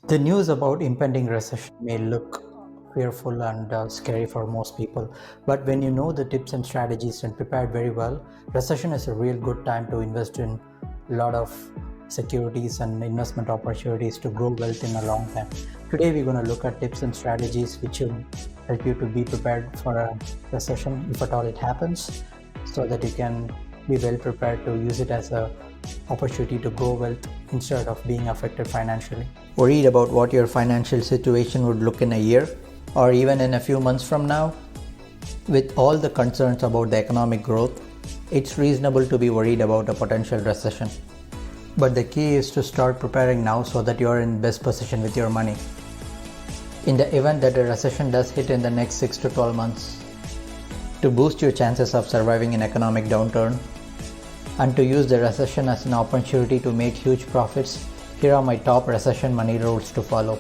The news about impending recession may look fearful and scary for most people, but when you know the tips and strategies and prepared very well, recession is a real good time to invest in a lot of securities and investment opportunities to grow wealth in a long time. Today, we're going to look at tips and strategies which will help you to be prepared for a recession if at all it happens, so that you can be well prepared to use it as a opportunity to grow wealth instead of being affected financially. Worried about what your financial situation would look in a year or even in a few months from now? With all the concerns about the economic growth, it's reasonable to be worried about a potential recession. But the key is to start preparing now so that you're in best position with your money. In the event that a recession does hit in the next 6 to 12 months, to boost your chances of surviving an economic downturn, and to use the recession as an opportunity to make huge profits, here are my top recession money rules to follow.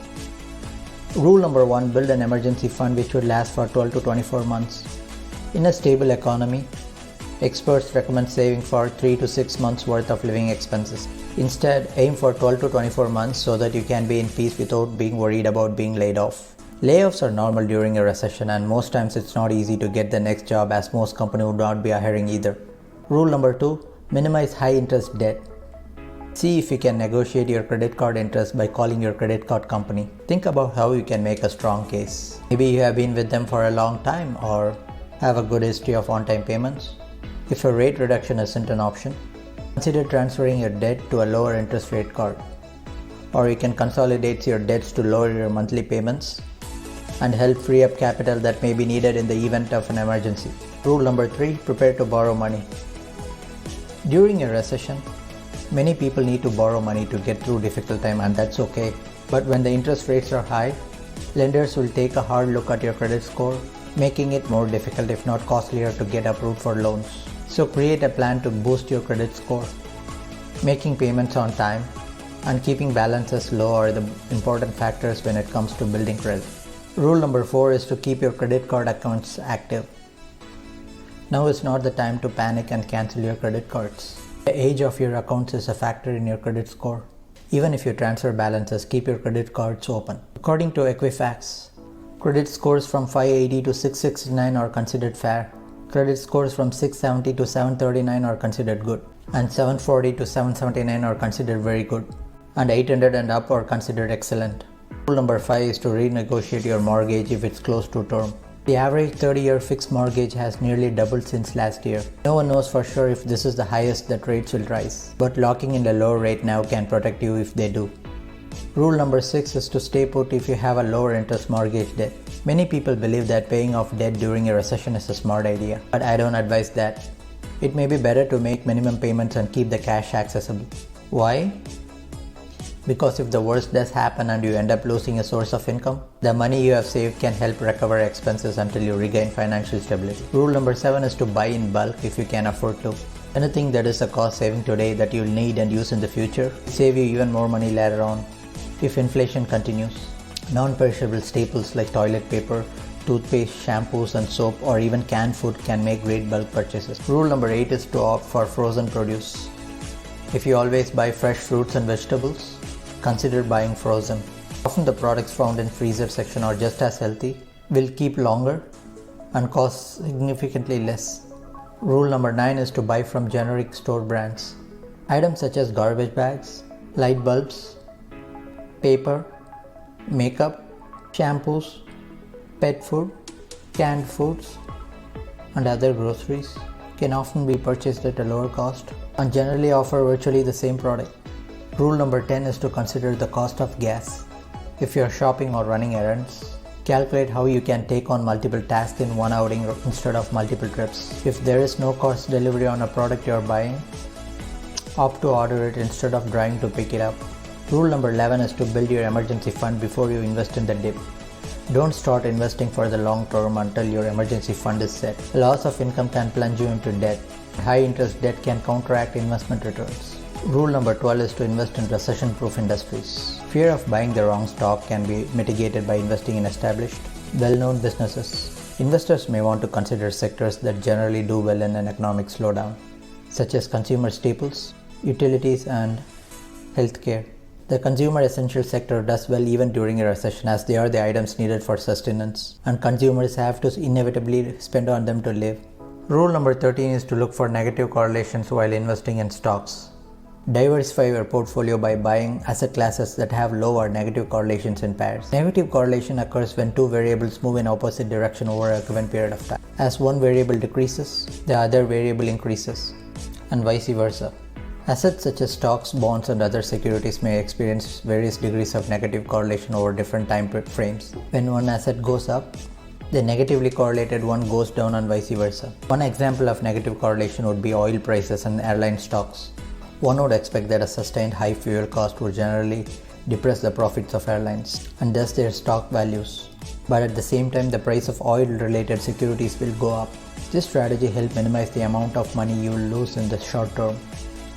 Rule number 1: build an emergency fund which would last for 12 to 24 months. In a stable economy, experts recommend saving for 3 to 6 months worth of living expenses. Instead, aim for 12 to 24 months so that you can be in peace without being worried about being laid off. Layoffs are normal during a recession, and most times it's not easy to get the next job, as most companies would not be hiring either. Rule number 2: minimize high interest debt. See if you can negotiate your credit card interest by calling your credit card company. Think about how you can make a strong case. Maybe you have been with them for a long time or have a good history of on-time payments. If a rate reduction isn't an option, consider transferring your debt to a lower interest rate card. Or you can consolidate your debts to lower your monthly payments and help free up capital that may be needed in the event of an emergency. Rule number 3: prepare to borrow money. During a recession, many people need to borrow money to get through difficult time, and that's okay. But when the interest rates are high, lenders will take a hard look at your credit score, making it more difficult if not costlier to get approved for loans. So create a plan to boost your credit score. Making payments on time and keeping balances low are the important factors when it comes to building credit. Rule number 4 is to keep your credit card accounts active. Now is not the time to panic and cancel your credit cards. The age of your accounts is a factor in your credit score. Even if you transfer balances, keep your credit cards open. According to Equifax, credit scores from 580 to 669 are considered fair. Credit scores from 670 to 739 are considered good. And 740 to 779 are considered very good. And 800 and up are considered excellent. Rule number 5 is to renegotiate your mortgage if it's close to term. The average 30-year fixed mortgage has nearly doubled since last year. No one knows for sure if this is the highest that rates will rise, but locking in a low rate now can protect you if they do. Rule number 6 is to stay put if you have a lower interest mortgage debt. Many people believe that paying off debt during a recession is a smart idea, but I don't advise that. It may be better to make minimum payments and keep the cash accessible. Why? Because if the worst does happen and you end up losing a source of income, the money you have saved can help recover expenses until you regain financial stability. Rule number 7 is to buy in bulk if you can afford to. Anything that is a cost saving today that you'll need and use in the future will save you even more money later on if inflation continues. Non-perishable staples like toilet paper, toothpaste, shampoos and soap, or even canned food can make great bulk purchases. Rule number 8 is to opt for frozen produce. If you always buy fresh fruits and vegetables, consider buying frozen. Often the products found in freezer section are just as healthy, will keep longer, and cost significantly less. Rule number 9 is to buy from generic store brands. Items such as garbage bags, light bulbs, paper, makeup, shampoos, pet food, canned foods, and other groceries can often be purchased at a lower cost and generally offer virtually the same product. Rule number 10 is to consider the cost of gas. If you are shopping or running errands, calculate how you can take on multiple tasks in one outing instead of multiple trips. If there is no cost delivery on a product you are buying, opt to order it instead of driving to pick it up. Rule number 11 is to build your emergency fund before you invest in the dip. Don't start investing for the long term until your emergency fund is set. Loss of income can plunge you into debt. High interest debt can counteract investment returns. Rule number 12 is to invest in recession-proof industries. Fear of buying the wrong stock can be mitigated by investing in established, well-known businesses. Investors may want to consider sectors that generally do well in an economic slowdown, such as consumer staples, utilities, and healthcare. The consumer essential sector does well even during a recession, as they are the items needed for sustenance, and consumers have to inevitably spend on them to live. Rule number 13 is to look for negative correlations while investing in stocks. Diversify your portfolio by buying asset classes that have low or negative correlations in pairs. Negative correlation occurs when two variables move in opposite direction over a given period of time. As one variable decreases, the other variable increases, and vice versa. Assets such as stocks, bonds, and other securities may experience various degrees of negative correlation over different time frames. When one asset goes up, the negatively correlated one goes down, and vice versa. One example of negative correlation would be oil prices and airline stocks. One would expect that a sustained high fuel cost would generally depress the profits of airlines and thus their stock values. But at the same time, the price of oil-related securities will go up. This strategy helps minimize the amount of money you will lose in the short term.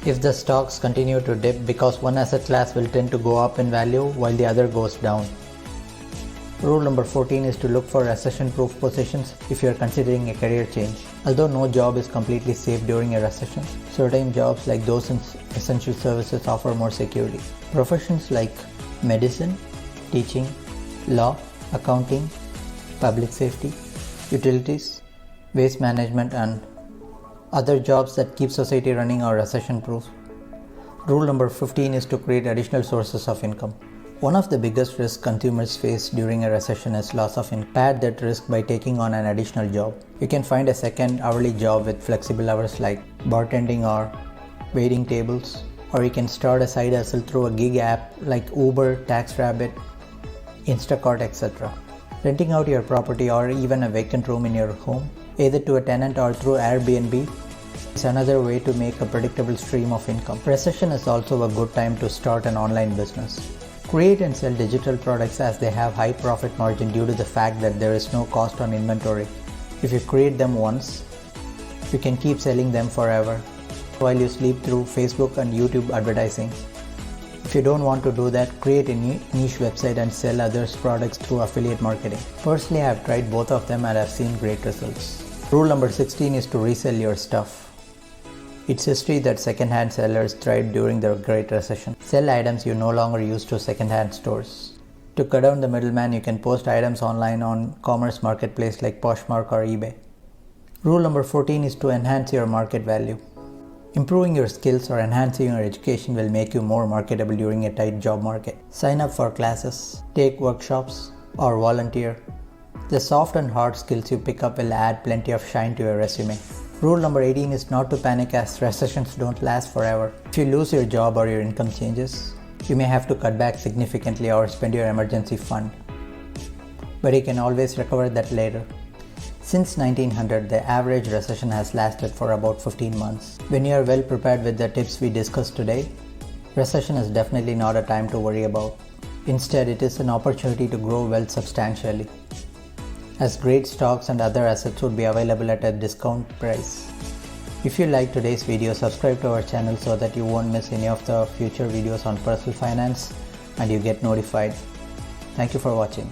If the stocks continue to dip, because one asset class will tend to go up in value while the other goes down. Rule number 14 is to look for recession-proof positions if you are considering a career change. Although no job is completely safe during a recession, certain jobs like those in essential services offer more security. Professions like medicine, teaching, law, accounting, public safety, utilities, waste management, and other jobs that keep society running are recession-proof. Rule number 15 is to create additional sources of income. One of the biggest risks consumers face during a recession is loss of income. Pad that risk by taking on an additional job. You can find a second hourly job with flexible hours like bartending or waiting tables, or you can start a side hustle through a gig app like Uber, TaxRabbit, Instacart, etc. Renting out your property or even a vacant room in your home, either to a tenant or through Airbnb, is another way to make a predictable stream of income. Recession is also a good time to start an online business. Create and sell digital products, as they have high profit margin due to the fact that there is no cost on inventory. If you create them once, you can keep selling them forever while you sleep through Facebook and YouTube advertising. If you don't want to do that, create a niche website and sell others' products through affiliate marketing. Personally, I have tried both of them and have seen great results. Rule number 16 is to resell your stuff. It's history that second-hand sellers thrived during the Great Recession. Sell items you no longer use to second-hand stores. To cut down the middleman, you can post items online on commerce marketplace like Poshmark or eBay. Rule number 14 is to enhance your market value. Improving your skills or enhancing your education will make you more marketable during a tight job market. Sign up for classes, take workshops, or volunteer. The soft and hard skills you pick up will add plenty of shine to your resume. Rule number 18 is not to panic, as recessions don't last forever. If you lose your job or your income changes, you may have to cut back significantly or spend your emergency fund. But you can always recover that later. Since 1900, the average recession has lasted for about 15 months. When you are well prepared with the tips we discussed today, recession is definitely not a time to worry about. Instead, it is an opportunity to grow wealth substantially, as great stocks and other assets would be available at a discount price. If you liked today's video, subscribe to our channel so that you won't miss any of the future videos on personal finance and you get notified. Thank you for watching.